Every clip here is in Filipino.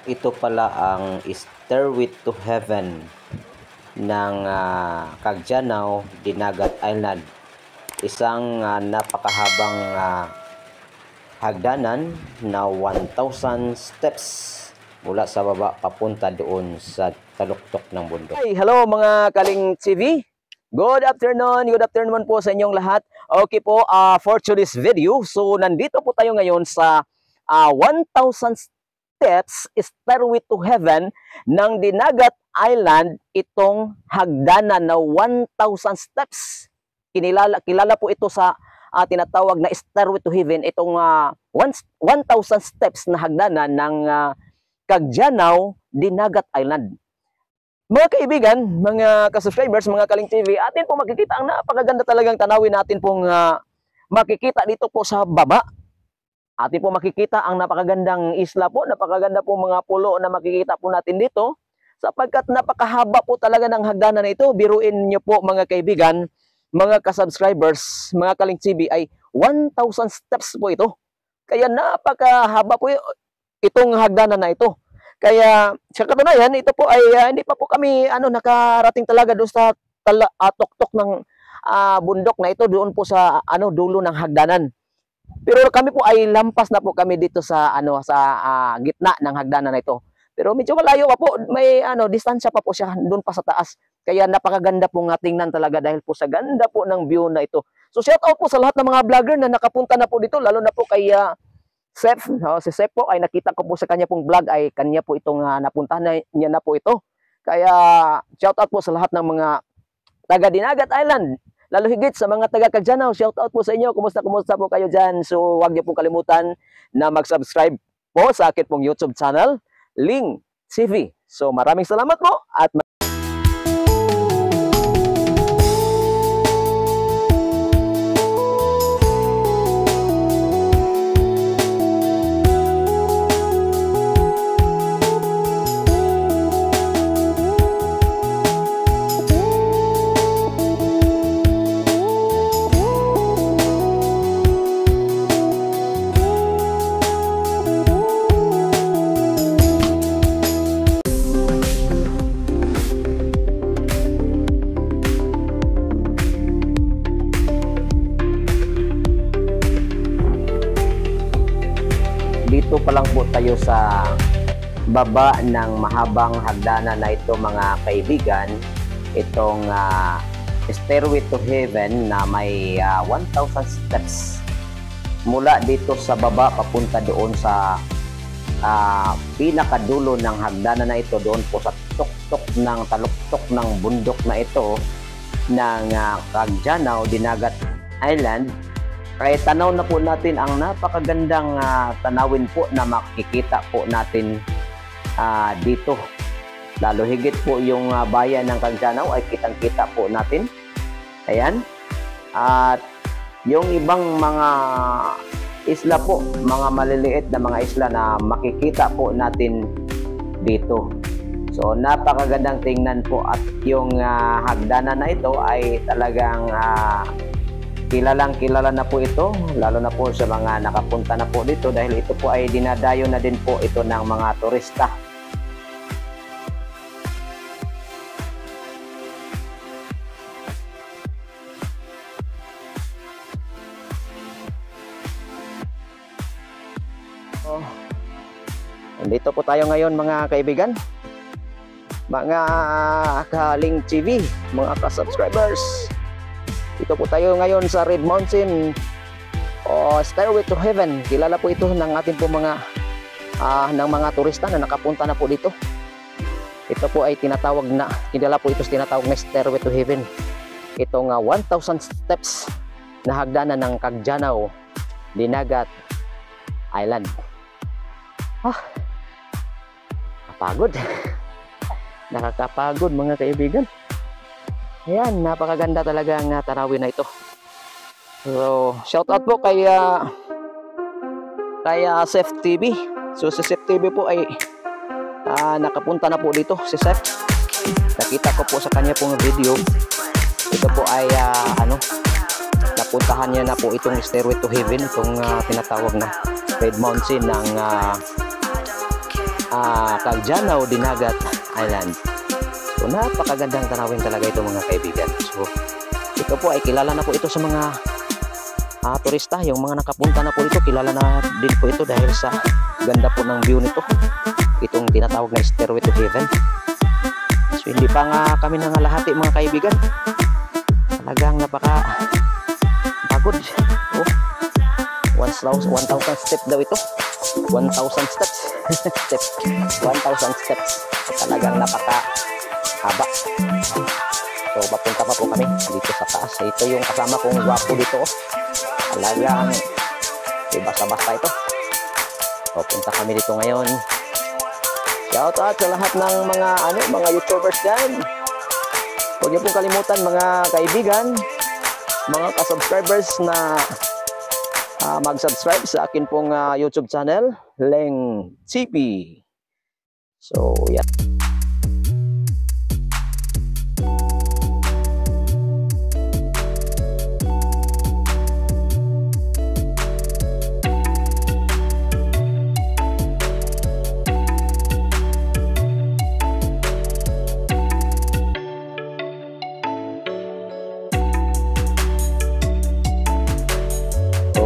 Ito pala ang Stairway to Heaven ng Caggianao, Dinagat Island. Isang napakahabang hagdanan na 1,000 steps mula sa baba papunta doon sa taluktok ng bundok. Hey, hello mga Kaling TV. Good afternoon po sa inyong lahat. Okay po, for today's video, so nandito po tayo ngayon sa 1,000 steps, Stairway to Heaven ng Dinagat Island, itong hagdanan na 1,000 steps. Kilala po ito sa tinatawag na Stairway to Heaven, itong 1,000 steps na hagdanan ng Caggianao, Dinagat Island. Mga kaibigan, mga ka-subscribers, mga Kaling TV, atin po makikita ang napakaganda talagang tanawin natin pong makikita dito po sa baba. Atin po makikita ang napakagandang isla po, napakaganda po mga pulo na makikita po natin dito. Sapagkat napakahaba po talaga ng hagdanan na ito. Biruin niyo po mga kaibigan, mga ka-subscribers, mga Kaling TV, ay 1,000 steps po ito. Kaya napakahaba po itong hagdanan na ito. Kaya sa katunayan, ito po ay hindi pa po kami nakarating talaga doon sa tuktok ng bundok na ito, doon po sa dulo ng hagdanan. Pero kami po ay lampas na po kami dito sa gitna ng hagdanan na ito. Pero medyo malayo pa po, may distansya pa po siya doon pa sa taas. Kaya napakaganda po nga tingnan talaga dahil po sa ganda po ng view na ito. So shout out po sa lahat ng mga vlogger na nakapunta na po dito, lalo na po kay Seth. Si Seth po ay nakita ko po sa kanya pong vlog, ay kanya po itong napuntahan niya na po ito. Kaya shout out po sa lahat ng mga taga Dinagat Island, lalo higit sa mga taga Caggianao. Shout out po sa inyo. Kumusta po kayo dyan? So huwag niyo pong kalimutan na mag-subscribe po sa akin pong YouTube channel, Ling TV. So maraming salamat po at dito pa lang po tayo sa baba ng mahabang hagdanan na ito mga kaibigan, itong Stairway to Heaven na may 1,000 steps mula dito sa baba papunta doon sa pinakadulo ng hagdanan na ito, doon po sa taluktok ng bundok na ito ng Caggianao, Dinagat Island. Kaya tanaw na po natin ang napakagandang tanawin po na makikita po natin dito. Lalo higit po yung bayan ng Caggianao ay kitang-kita po natin. Ayan. At yung ibang mga isla po, mga maliliit na mga isla na makikita po natin dito. So napakagandang tingnan po, at yung hagdanan na ito ay talagang kilala na po ito, lalo na po sa mga nakapunta na po dito, dahil ito po ay dinadayo na din po ito ng mga turista. Nandito po tayo ngayon mga kaibigan, mga Kaling TV, mga ka-subscribers. Ito po tayo ngayon sa Red Mountain Stairway to Heaven. Kilala po ito ng ating po mga turista na nakapunta na po dito. Ito po ay kilala po ito tinatawag na Stairway to Heaven. Itong 1,000 steps na hagdanan ng Caggianao, Dinagat Island. Kapagod. Nakakapagod mga kaibigan. Ayan, napakaganda talaga ang tanawin na ito. So, shout out po kay Seth TV. So, si Seth TV po ay nakapunta na po dito. Si Seth, nakita ko po sa kanya pong video. Ito po ay napuntahan niya na po itong Stairway to Heaven, itong tinatawag na Red Mountain ng Cagjanaw, Dinagat Island. So napakagandang tanawin talaga ito mga kaibigan. So ito po ay kilala na po ito sa mga turista. Yung mga nakapunta na po ito, kilala na din po ito dahil sa ganda po ng view nito. Itong tinatawag na Stairway to Heaven. So hindi pa nga kami nangalahati mga kaibigan. Talagang napaka pagod. Oh, 1,000 step daw ito. 1,000 steps. Step 1,000 steps. Talagang napaka haba. So papunta pa po kami dito sa taas. Ito yung kasama kong gwapo dito. Talagang basta-basta ito. So punta kami dito ngayon. Shout out sa lahat ng mga YouTubers dyan. Huwag niyo pong kalimutan mga kaibigan, mga ka-subscribers na mag-subscribe sa akin pong YouTube channel, Leng TV. So, yeah.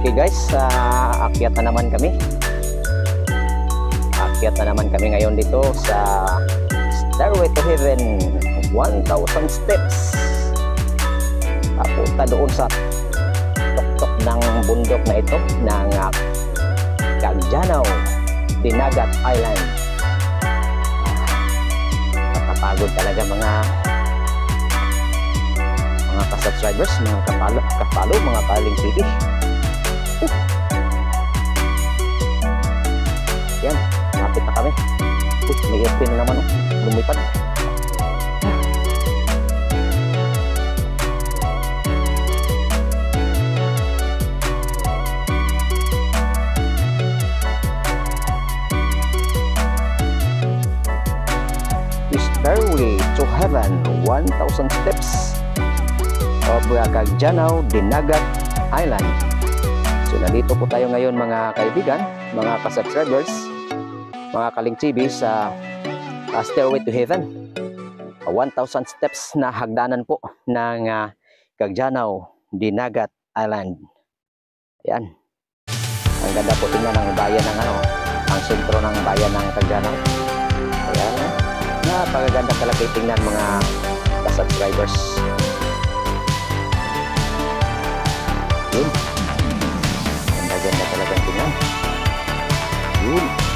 Okay guys, akyat na naman kami. Akyat na naman kami ngayon dito sa Stairway to Heaven, 1,000 steps. Papunta doon sa tuktok ng bundok na ito ng Cagjanaw, Dinagat Island. Nakapagod talaga mga ka-subscribers, mga kapalo, mga kaling TV. Yan, napit na kami. May airplane na naman, lumipad. Stairway to Heaven, 1,000 steps of Cagjanaw, Dinagat Island. So nandito po tayo ngayon mga kaibigan, mga ka-subscribers, mga Kaling TV sa Stairway to Heaven, 1,000 steps na hagdanan po ng Cagjanaw, Dinagat Island. Ayan, ang ganda po tingnan ng bayan ng ang sentro ng bayan ng Cagjanaw. Ayan, napakaganda talaga tingnan mga ka-subscribers. Yun, ganda talagang tingnan. Yun.